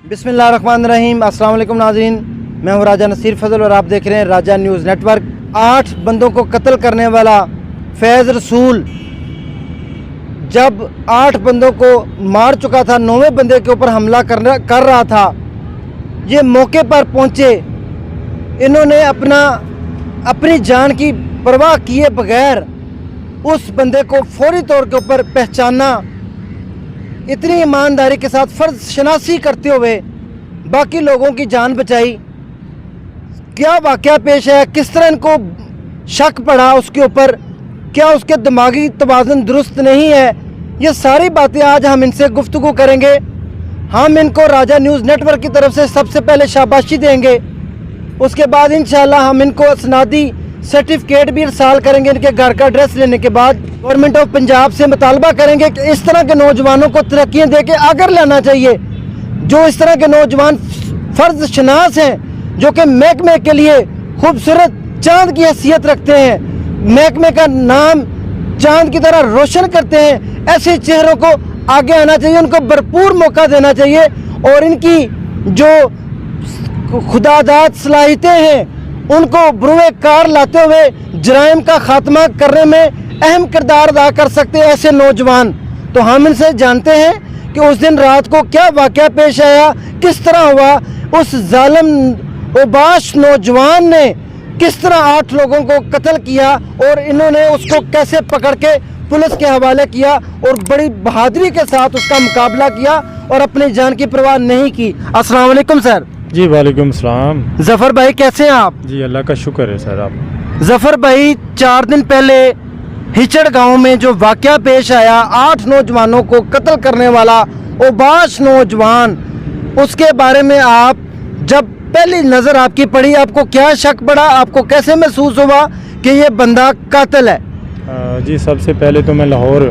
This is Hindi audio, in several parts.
बिस्मिल्लाहिर्रहमानिर्रहीम। अस्सलाम वालेकुम नाज़रीन, मैं हूँ राजा नसीर फजल और आप देख रहे हैं राजा न्यूज़ नेटवर्क। 8 बंदों को कत्ल करने वाला फैज़ रसूल जब 8 बंदों को मार चुका था, 9वें बंदे के ऊपर हमला कर रहा था, ये मौके पर पहुँचे। इन्होंने अपनी जान की परवाह किए बगैर उस बंदे को फौरी तौर के ऊपर पहचाना, इतनी ईमानदारी के साथ फ़र्ज शनासी करते हुए बाकी लोगों की जान बचाई। क्या वाक़या पेश है, किस तरह इनको शक पड़ा उसके ऊपर, क्या उसके दिमागी तवाज़ुन दुरुस्त नहीं है, ये सारी बातें आज हम इनसे गुफ्तगू करेंगे। हम इनको राजा न्यूज़ नेटवर्क की तरफ से सबसे पहले शाबाशी देंगे, उसके बाद इंशाल्लाह हम इनको असनादी सर्टिफिकेट भी इरसाल करेंगे। इनके घर का एड्रेस लेने के बाद गवर्नमेंट ऑफ पंजाब से मुतालबा करेंगे कि इस तरह के नौजवानों को तरक्कियाँ दे के आगे लाना चाहिए। जो इस तरह के नौजवान फ़र्ज शनास हैं, जो कि महकमे के लिए खूबसूरत चांद की हैसियत रखते हैं, महकमे का नाम चांद की तरह रोशन करते हैं, ऐसे चेहरों को आगे आना चाहिए, उनको भरपूर मौका देना चाहिए और इनकी जो खुदादाद सलाहियतें हैं उनको बुरुए कार लाते हुए जराइम का खात्मा करने में अहम किरदार अदा कर सकते हैं ऐसे नौजवान। तो हम इनसे जानते हैं कि उस दिन रात को क्या वाक़या पेश आया, किस तरह हुआ, उस जालिम उबाश नौजवान ने किस तरह 8 लोगों को कत्ल किया और इन्होंने उसको कैसे पकड़ के पुलिस के हवाले किया और बड़ी बहादुरी के साथ उसका मुकाबला किया और अपनी जान की परवाह नहीं की। अस्सलाम वालेकुम सर। जी वालेकुम सलाम। जफ़र भाई कैसे हैं आप? जी अल्लाह का शुक्र है सर। आप जफ़र भाई, 4 दिन पहले हिचड़ गांव में जो वाक़या पेश आया, 8 नौजवानों को कत्ल करने वाला उबाश नौजवान, उसके बारे में आप जब पहली नज़र आपकी पड़ी, आपको क्या शक पड़ा, आपको कैसे महसूस हुआ कि ये बंदा कातिल है? जी सबसे पहले तो मैं लाहौर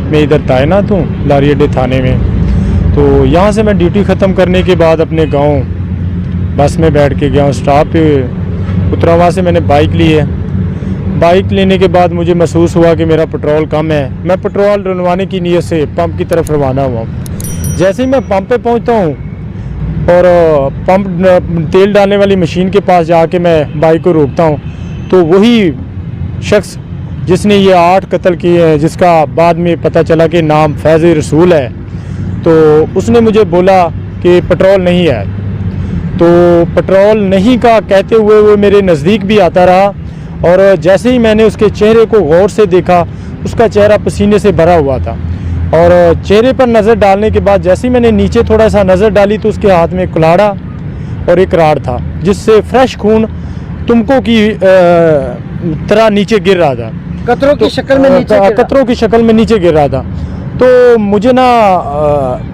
में इधर तैनात हूँ, लारी अड्डे थाने में। तो यहाँ से मैं ड्यूटी ख़त्म करने के बाद अपने गाँव बस में बैठ के गया हूँ, स्टॉप पे उतरा। वहाँ से मैंने बाइक ली है। बाइक लेने के बाद मुझे महसूस हुआ कि मेरा पेट्रोल कम है। मैं पेट्रोल डलवाने की नीयत से पंप की तरफ रवाना हुआ। जैसे ही मैं पंप पे पहुँचता हूँ और पंप तेल डालने वाली मशीन के पास जाके मैं बाइक को रोकता हूँ, तो वही शख्स जिसने ये 8 कत्ल किए हैं, जिसका बाद में पता चला कि नाम फैज़ रसूल है, तो उसने मुझे बोला कि पेट्रोल नहीं है। तो पेट्रोल नहीं का कहते हुए वो मेरे नज़दीक भी आता रहा और जैसे ही मैंने उसके चेहरे को गौर से देखा, उसका चेहरा पसीने से भरा हुआ था और चेहरे पर नज़र डालने के बाद जैसे ही मैंने नीचे थोड़ा सा नज़र डाली तो उसके हाथ में कुल्हाड़ा और एक राड था, जिससे फ्रेश खून तुमको की तरह नीचे गिर रहा था, कतरों की शक्ल में नीचे, कतरों की शक्ल में नीचे गिर रहा था। तो मुझे ना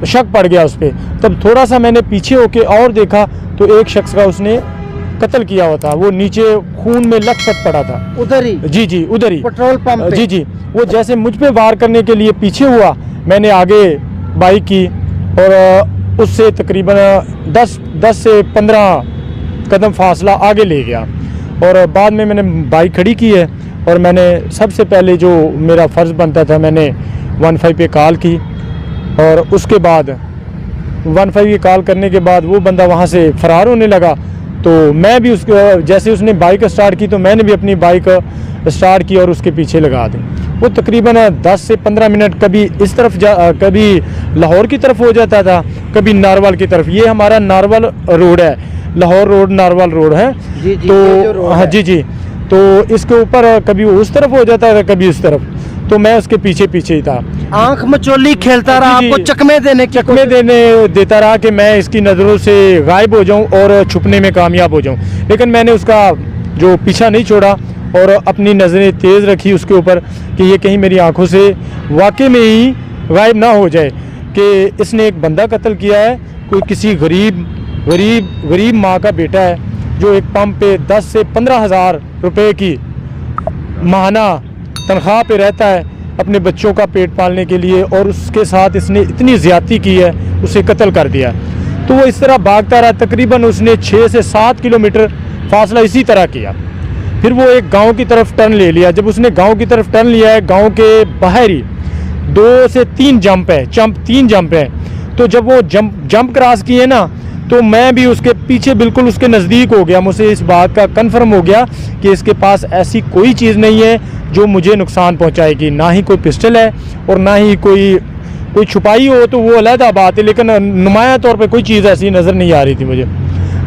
शक पड़ गया उस पर। तब थोड़ा सा मैंने पीछे होके और देखा तो एक शख्स का उसने कत्ल किया हुआ था, वो नीचे खून में लथपथ पड़ा था उधर ही। जी उधर ही, पेट्रोल पंप पे। जी वो जैसे मुझ पे वार करने के लिए पीछे हुआ, मैंने आगे बाइक की और उससे तकरीबन 10 से 15 कदम फासला आगे ले गया और बाद में मैंने बाइक खड़ी की है और मैंने सबसे पहले जो मेरा फ़र्ज़ बनता था, मैंने 15 पे कॉल की और उसके बाद 15 की कॉल करने के बाद वो बंदा वहाँ से फ़रार होने लगा। तो मैं भी उसको, जैसे उसने बाइक स्टार्ट की तो मैंने भी अपनी बाइक स्टार्ट की और उसके पीछे लगा दी। वो तकरीबन 10 से 15 मिनट कभी इस तरफ कभी लाहौर की तरफ हो जाता था, कभी नारवल की तरफ। ये हमारा नारवल रोड है, लाहौर रोड नारवल रोड है। तो हाँ जी, तो इसके ऊपर कभी उस तरफ हो जाता था, कभी इस तरफ। तो मैं उसके पीछे ही था, आंख मचोली खेलता रहा, आपको चकमे देता रहा कि मैं इसकी नज़रों से गायब हो जाऊं और छुपने में कामयाब हो जाऊं। लेकिन मैंने उसका जो पीछा नहीं छोड़ा और अपनी नज़रें तेज़ रखी उसके ऊपर कि ये कहीं मेरी आंखों से वाकई में ही गायब ना हो जाए कि इसने एक बंदा कत्ल किया है, कोई किसी गरीब माँ का बेटा है जो एक पंप पे 10 से 15 हज़ार रुपये की माहाना तनख्वाह पे रहता है अपने बच्चों का पेट पालने के लिए, और उसके साथ इसने इतनी ज़्यादती की है, उसे कत्ल कर दिया। तो वो इस तरह भागता रहा, तकरीबन उसने 6 से 7 किलोमीटर फासला इसी तरह किया। फिर वो एक गांव की तरफ टर्न ले लिया। जब उसने गांव की तरफ टर्न लिया है, गांव के बाहर ही 2 से 3 जंप है, 3 जंप है। तो जब वो जंप क्रॉस किए ना, तो मैं भी उसके पीछे बिल्कुल उसके नज़दीक हो गया। मुझे इस बात का कन्फर्म हो गया कि इसके पास ऐसी कोई चीज़ नहीं है जो मुझे नुकसान पहुंचाएगी, ना ही कोई पिस्टल है और ना ही कोई छुपाई हो तो वो अलहदा बात है, लेकिन नुमाया तौर पे कोई चीज़ ऐसी नज़र नहीं आ रही थी मुझे।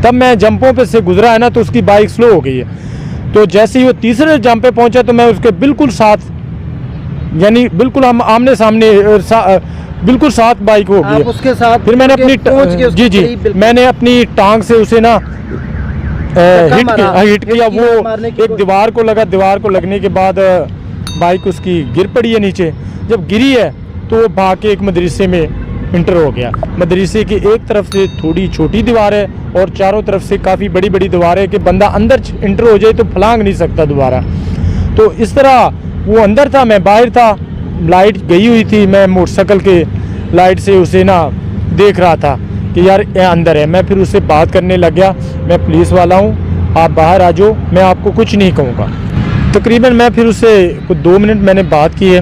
तब मैं जंपों पे से गुजरा है ना, तो उसकी बाइक स्लो हो गई है। तो जैसे ही वो तीसरे जंप पे पहुंचा तो मैं उसके बिल्कुल साथ, यानी बिल्कुल हम आमने सामने बिल्कुल साथ बाइक हो गई। उसके साथ फिर मैंने अपनी जी मैंने अपनी टांग से उसे ना हिट किया। वो एक दीवार को लगा, दीवार को लगने के बाद बाइक उसकी गिर पड़ी है नीचे। जब गिरी है तो वो भाग के एक मदरसे में इंटर हो गया। मदरसे की एक तरफ से थोड़ी छोटी दीवार है और चारों तरफ से काफ़ी बड़ी बड़ी दीवार है कि बंदा अंदर इंटर हो जाए तो फलांग नहीं सकता दोबारा। तो इस तरह वो अंदर था, मैं बाहर था, लाइट गई हुई थी, मैं मोटरसाइकिल के लाइट से उसे ना देख रहा था कि यार ये अंदर है। मैं फिर उससे बात करने लग गया, मैं पुलिस वाला हूँ, आप बाहर आ जाओ, मैं आपको कुछ नहीं कहूँगा। तकरीबन मैं फिर उससे कुछ 2 मिनट मैंने बात की है।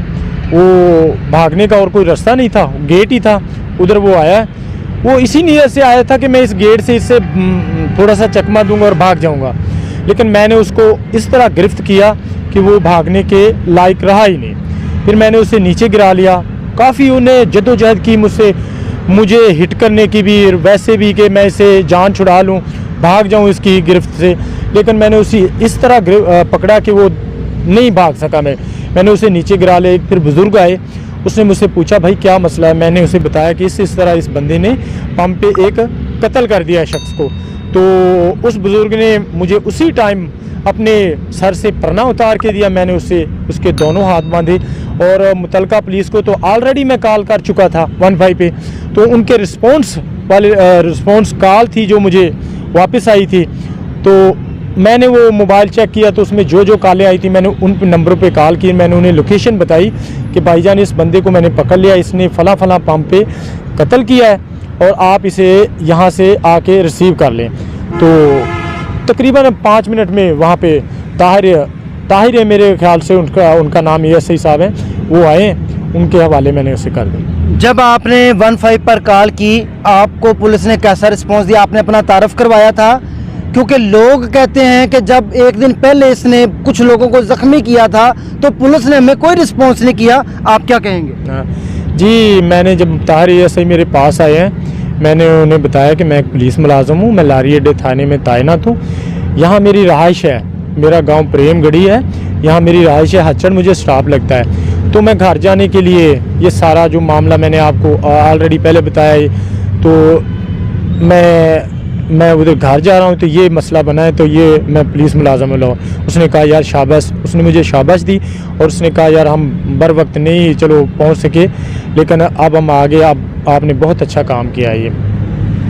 वो भागने का और कोई रास्ता नहीं था, गेट ही था, उधर वो आया। वो इसी नीयत से आया था कि मैं इस गेट से इससे थोड़ा सा चकमा दूंगा और भाग जाऊंगा, लेकिन मैंने उसको इस तरह गिरफ्त किया कि वो भागने के लायक रहा ही नहीं। फिर मैंने उसे नीचे गिरा लिया। काफ़ी उन्हें जद्दोजहद की मुझे हिट करने की भी, वैसे भी कि मैं इसे जान छुड़ा लूँ, भाग जाऊँ इसकी गिरफ्त से, लेकिन मैंने उसी इस तरह पकड़ा कि वो नहीं भाग सका। मैंने उसे नीचे गिरा लिया। फिर बुज़ुर्ग आए, उसने मुझसे पूछा भाई क्या मसला है। मैंने उसे बताया कि इस तरह इस बंदे ने पंप पे एक कत्ल कर दिया है शख्स को। तो उस बुज़ुर्ग ने मुझे उसी टाइम अपने सर से परना उतार के दिया। मैंने उसके दोनों हाथ बांधे और मुतलका पुलिस को तो ऑलरेडी मैं कॉल कर चुका था 15 पे। तो उनके रिस्पॉन्स कॉल थी जो मुझे वापस आई थी। तो मैंने वो मोबाइल चेक किया तो उसमें जो कॉलें आई थी मैंने उन नंबरों पे कॉल की। मैंने उन्हें लोकेशन बताई कि भाईजान इस बंदे को मैंने पकड़ लिया, इसने फ़लाँ पंप पे कत्ल किया है और आप इसे यहाँ से आके रिसीव कर लें। तो तकरीबन 5 मिनट में वहाँ पे ताहिर है मेरे ख्याल से उनका नाम एएसआई साहब है, वो आए, उनके हवाले मैंने उसे कर दिया। जब आपने 15 पर कॉल की, आपको पुलिस ने कैसा रिस्पांस दिया? आपने अपना तारफ़ करवाया था? क्योंकि लोग कहते हैं कि जब एक दिन पहले इसने कुछ लोगों को ज़ख्मी किया था तो पुलिस ने हमें कोई रिस्पांस नहीं किया, आप क्या कहेंगे? जी, मैंने जब ताहिर एएसआई मेरे पास आए हैं, मैंने उन्हें बताया कि मैं एक पुलिस मुलाजिम हूँ, मैं लारी अड्डे थाने में तैनात हूँ, यहाँ मेरी रहाइश है, मेरा गांव प्रेमगढ़ी है, यहाँ मेरी रहाइश है, हचड़ मुझे स्टाफ लगता है। तो मैं घर जाने के लिए, ये सारा जो मामला मैंने आपको ऑलरेडी पहले बताया है, तो मैं उधर घर जा रहा हूँ तो ये मसला बना है, तो ये मैं पुलिस मुलाजिम लो। उसने कहा यार शाबाश, उसने मुझे शाबाश दी और उसने कहा यार हम बर वक्त नहीं चलो पहुँच सके, लेकिन अब हम आगे, अब आपने बहुत अच्छा काम किया है। ये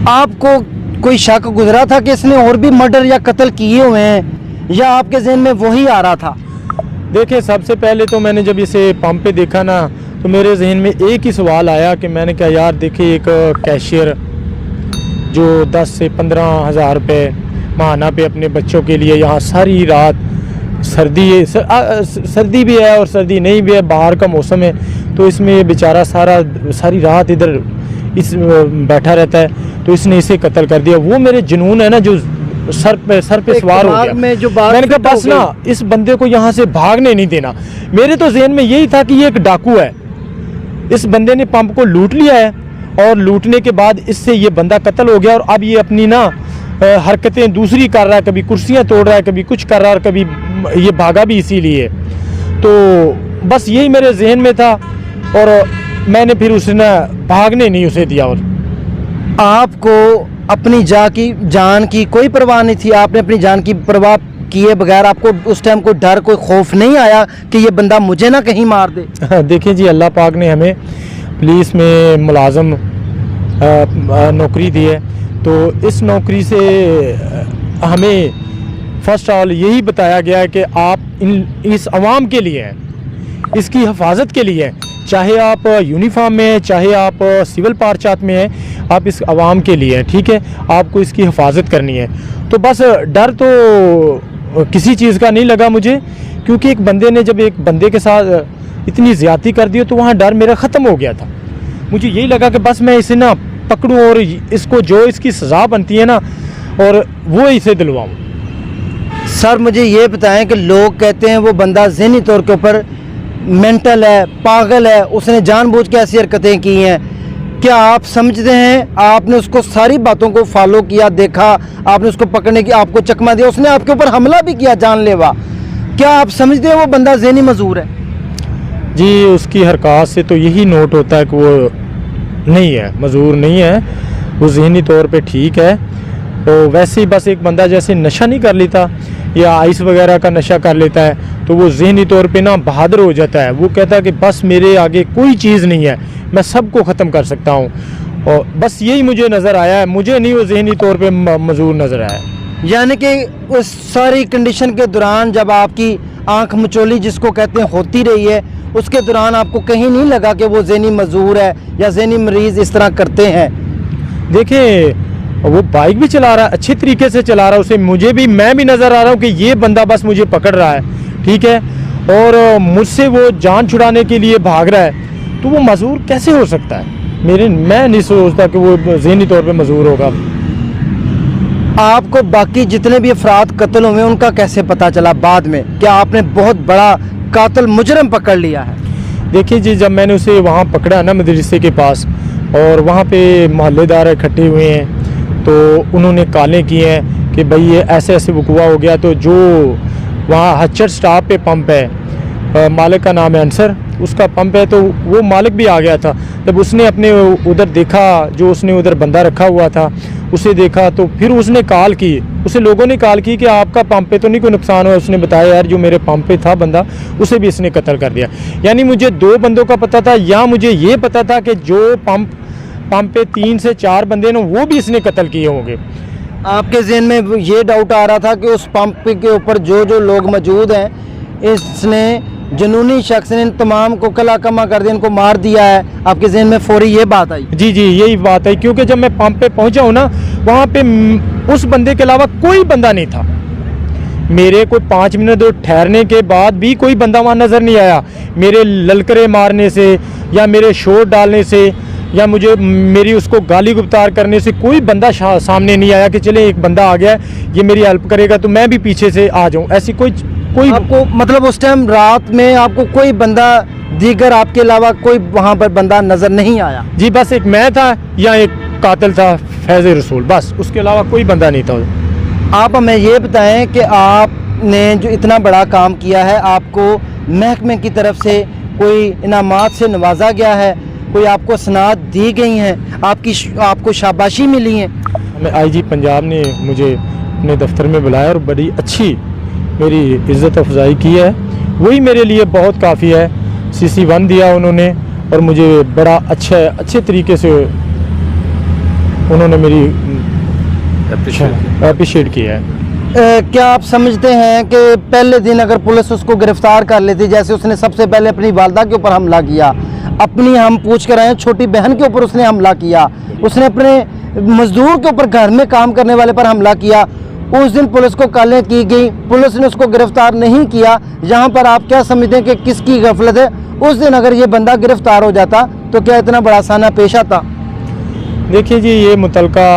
आपको कोई शक गुजरा था कि इसने और भी मर्डर या कत्ल किए हुए हैं, या आपके जहन में वही आ रहा था? देखिए, सबसे पहले तो मैंने जब इसे पंप पे देखा ना, तो मेरे जहन में एक ही सवाल आया कि मैंने कहा यार देखिए, एक कैशियर जो 10 से 15 हज़ार रुपये माहाना पे अपने बच्चों के लिए यहाँ सारी रात, सर्दी भी है और सर्दी नहीं भी है, बाहर का मौसम है, तो इसमें ये बेचारा सारी रात इधर बैठा रहता है, तो इसने इसे कत्ल कर दिया। वो मेरे जुनून है ना जो सर पे सवार हो गया। मैंने कहा बस ना इस बंदे को यहाँ से भागने नहीं देना। मेरे तो जहन में यही था कि ये एक डाकू है, इस बंदे ने पंप को लूट लिया है और लूटने के बाद इससे ये बंदा कत्ल हो गया और अब ये अपनी ना हरकतें दूसरी कर रहा है, कभी कुर्सियाँ तोड़ रहा है, कभी कुछ कर रहा है, कभी ये भागा भी इसीलिए। तो बस यही मेरे जहन में था और मैंने फिर उसने भागने नहीं उसे दिया। और आपको अपनी जान की कोई परवाह नहीं थी? आपने अपनी जान की परवाह किए बगैर, आपको उस टाइम कोई डर, कोई खौफ नहीं आया कि ये बंदा मुझे ना कहीं मार दे? देखिए जी, अल्लाह पाक ने हमें पुलिस में मुलाजम नौकरी दी है, तो इस नौकरी से हमें फ़र्स्ट ऑल यही बताया गया है कि आप इस अवाम के लिए हैं, इसकी हिफाजत के लिए हैं। चाहे आप यूनिफॉर्म में हैं, चाहे आप सिविल पार्चात में हैं, आप इस अवाम के लिए हैं, ठीक है? आपको इसकी हिफाजत करनी है। तो बस डर तो किसी चीज़ का नहीं लगा मुझे, क्योंकि एक बंदे ने जब एक बंदे के साथ इतनी ज़्यादती कर दी हो, तो वहाँ डर मेरा ख़त्म हो गया था। मुझे यही लगा कि बस मैं इसे ना पकड़ूँ और इसको जो इसकी सज़ा बनती है ना, और वो इसे दिलवाऊँ। सर मुझे ये बताएं कि लोग कहते हैं वो बंदा ज़हनी तौर के ऊपर मेंटल है, पागल है, उसने जानबूझ के ऐसी हरकतें की हैं। क्या आप समझते हैं, आपने उसको सारी बातों को फॉलो किया, देखा, आपने उसको पकड़ने की आपको चकमा दिया, उसने आपके ऊपर हमला भी किया जानलेवा, क्या आप समझते हैं वो बंदा ज़हनी मजबूर है? जी, उसकी हरकत से तो यही नोट होता है कि वो नहीं है, मजबूर नहीं है, वो ज़हनी तौर पे ठीक है। तो वैसे ही बस एक बंदा जैसे नशा नहीं कर लेता या आइस वगैरह का नशा कर लेता है, तो वो ज़हनी तौर पे ना बहादुर हो जाता है। वो कहता है कि बस मेरे आगे कोई चीज़ नहीं है, मैं सबको ख़त्म कर सकता हूँ। और बस यही मुझे नज़र आया है, मुझे नहीं वो ज़हनी तौर पे मजबूर नज़र आया। यानी कि उस सारी कंडीशन के दौरान जब आपकी आंख मचोली जिसको कहते हैं होती रही है, उसके दौरान आपको कहीं नहीं लगा कि वो ज़हनी मजबूर है या ज़हनी मरीज़ इस तरह करते हैं? देखिए, वो बाइक भी चला रहा है, अच्छे तरीके से चला रहा है, उसे मुझे भी, मैं भी नज़र आ रहा हूँ कि ये बंदा बस मुझे पकड़ रहा है, ठीक है, और मुझसे वो जान छुड़ाने के लिए भाग रहा है, तो वो मजबूर कैसे हो सकता है? मैं नहीं सोचता कि वो ज़हनी तौर पे मजबूर होगा। आपको बाकी जितने भी अफराद कत्ल हुए उनका कैसे पता चला बाद में? क्या आपने बहुत बड़ा कातिल मुजरम पकड़ लिया है? देखिए जी, जब मैंने उसे वहाँ पकड़ा ना मदरसे के पास, और वहाँ पे मोहल्लेदार इकट्ठे हुए हैं, तो उन्होंने कालें की हैं कि भाई ये ऐसे ऐसे वक़ुआ हो गया। तो जो वहाँ हच्चर स्टॉप पे पंप है, मालिक का नाम है अंसर, उसका पंप है, तो वो मालिक भी आ गया था। जब उसने अपने उधर देखा, जो उसने उधर बंदा रखा हुआ था उसे देखा, तो फिर उसने कॉल की, उसे लोगों ने कॉल की कि आपका पंप पे तो नहीं कोई नुकसान हुआ। उसने बताया यार जो मेरे पंप पे था बंदा, उसे भी इसने कत्ल कर दिया। यानी मुझे 2 बंदों का पता था, या मुझे ये पता था कि जो पंप पे 3 से 4 बंदे ने वो भी इसने कत्ल किए होंगे। आपके ज़हन में ये डाउट आ रहा था कि उस पंप के ऊपर जो लोग मौजूद हैं, इसने जुनूनी शख्स ने इन तमाम को कला कमा कर दिया, इनको मार दिया है? आपके जहन में फौरी ये बात आई? जी जी, यही बात है, क्योंकि जब मैं पंप पे पहुंचा हूँ ना, वहाँ पे उस बंदे के अलावा कोई बंदा नहीं था। मेरे कोई 5 मिनट ठहरने के बाद भी कोई बंदा वहाँ नज़र नहीं आया। मेरे ललकरे मारने से या मेरे शोर डालने से या मुझे मेरी उसको गाली गुफ्तार करने से कोई बंदा सामने नहीं आया कि चले एक बंदा आ गया है, ये मेरी हेल्प करेगा तो मैं भी पीछे से आ जाऊँ। ऐसी कोई आपको मतलब उस टाइम रात में आपको कोई बंदा दीगर आपके अलावा कोई वहाँ पर बंदा नज़र नहीं आया? जी, बस एक मैं था या एक कातिल था फैज़ रसूल, बस उसके अलावा कोई बंदा नहीं था। आप हमें ये बताएं कि आपने जो इतना बड़ा काम किया है, आपको महकमे की तरफ से कोई इनामात से नवाजा गया है, कोई आपको सनात दी गई हैं, आपको शाबाशी मिली है? हमें IG पंजाब ने मुझे अपने दफ्तर में बुलाया और बड़ी अच्छी मेरी इज़्ज़त अफजाई की है, वही मेरे लिए बहुत काफ़ी है। CC1 दिया उन्होंने और मुझे बड़ा अच्छे तरीके से उन्होंने मेरी अप्रिशिएट किया है। क्या आप समझते हैं कि पहले दिन अगर पुलिस उसको गिरफ्तार कर लेती, जैसे उसने सबसे पहले अपनी वालदा के ऊपर हमला किया, अपनी हम पूछ कर आए छोटी बहन के ऊपर उसने हमला किया, उसने अपने मजदूर के ऊपर घर में काम करने वाले पर हमला किया, उस दिन पुलिस को कालें की गई, पुलिस ने उसको गिरफ्तार नहीं किया, यहाँ पर आप क्या समझते हैं कि किसकी गफलत है? उस दिन अगर ये बंदा गिरफ्तार हो जाता तो क्या इतना बड़ा साना पेश आता? देखिए जी, ये मुतलका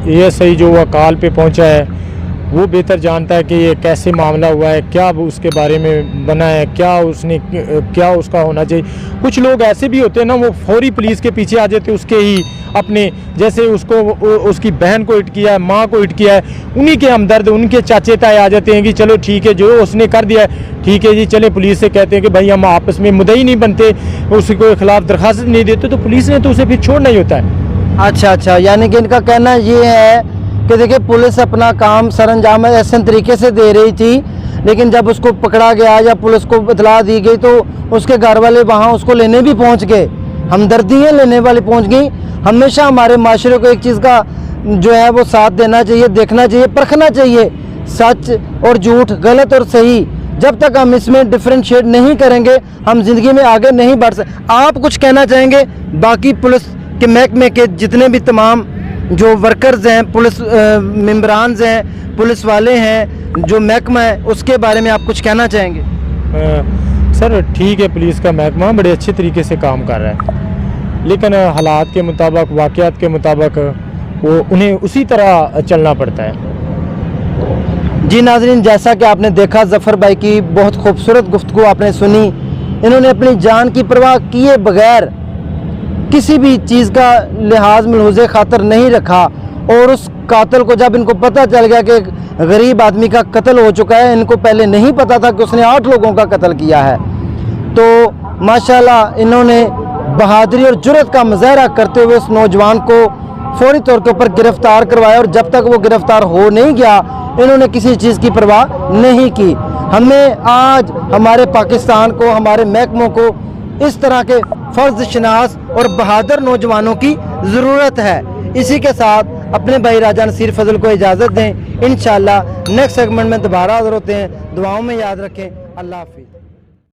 ASI जो अकाल पे पहुंचा है वो बेहतर जानता है कि ये कैसे मामला हुआ है, क्या उसके बारे में बना है, क्या उसका होना चाहिए। कुछ लोग ऐसे भी होते हैं ना, वो फौरी पुलिस के पीछे आ जाते हैं, उसके ही अपने जैसे उसकी बहन को हिट किया है, माँ को हिट किया है, उन्हीं के हमदर्द, उनके चाचे ताए आ जाते हैं कि चलो ठीक है, जो उसने कर दिया है ठीक है जी, चले पुलिस से कहते हैं कि भाई हम आपस में मुद्दई नहीं बनते, उसके खिलाफ दरखास्त नहीं देते, तो पुलिस ने तो उसे फिर छोड़ना ही होता है। अच्छा, यानी कि इनका कहना ये है कि देखिए पुलिस अपना काम सरंजाम ऐसे तरीके से दे रही थी, लेकिन जब उसको पकड़ा गया या पुलिस को इतला दी गई तो उसके घर वाले वहाँ उसको लेने भी पहुँच गए, हमदर्दियाँ लेने वाले पहुँच गई। हमेशा हमारे माशरे को एक चीज़ का जो है वो साथ देना चाहिए, देखना चाहिए, परखना चाहिए, सच और झूठ, गलत और सही। जब तक हम इसमें डिफ्रेंशिएट नहीं करेंगे हम जिंदगी में आगे नहीं बढ़ सकते। आप कुछ कहना चाहेंगे बाकी पुलिस के महकमे के जितने भी तमाम जो वर्कर्स हैं, पुलिस मेंबरान हैं, पुलिस वाले हैं, जो महकमा है, उसके बारे में आप कुछ कहना चाहेंगे? सर ठीक है, पुलिस का महकमा बड़े अच्छे तरीके से काम कर रहा है, लेकिन हालात के मुताबिक, वाक़यात के मुताबिक वो उन्हें उसी तरह चलना पड़ता है। जी नाज़रीन, जैसा कि आपने देखा ज़फ़र भाई की बहुत खूबसूरत गुफ्तगू आपने सुनी। इन्होंने अपनी जान की परवाह किए बगैर किसी भी चीज़ का लिहाज मलहूज़े खातर नहीं रखा, और उस कातिल को जब इनको पता चल गया कि एक गरीब आदमी का कत्ल हो चुका है, इनको पहले नहीं पता था कि उसने 8 लोगों का कत्ल किया है, तो माशाल्लाह इन्होंने बहादुरी और जुर्रत का मुजाहरा करते हुए उस नौजवान को फौरी तौर के ऊपर गिरफ़्तार करवाया, और जब तक वो गिरफ़्तार हो नहीं गया इन्होंने किसी चीज़ की परवाह नहीं की। हमें आज हमारे पाकिस्तान को, हमारे महकमों को इस तरह के फ़र्ज शनास और बहादुर नौजवानों की ज़रूरत है। इसी के साथ अपने भाई राजा नसीर फजल को इजाज़त दें। इंशाअल्लाह नेक्स्ट सेगमेंट में दोबारा हाज़िर होते हैं। दुआओं में याद रखें। अल्लाह हाफ़िज़।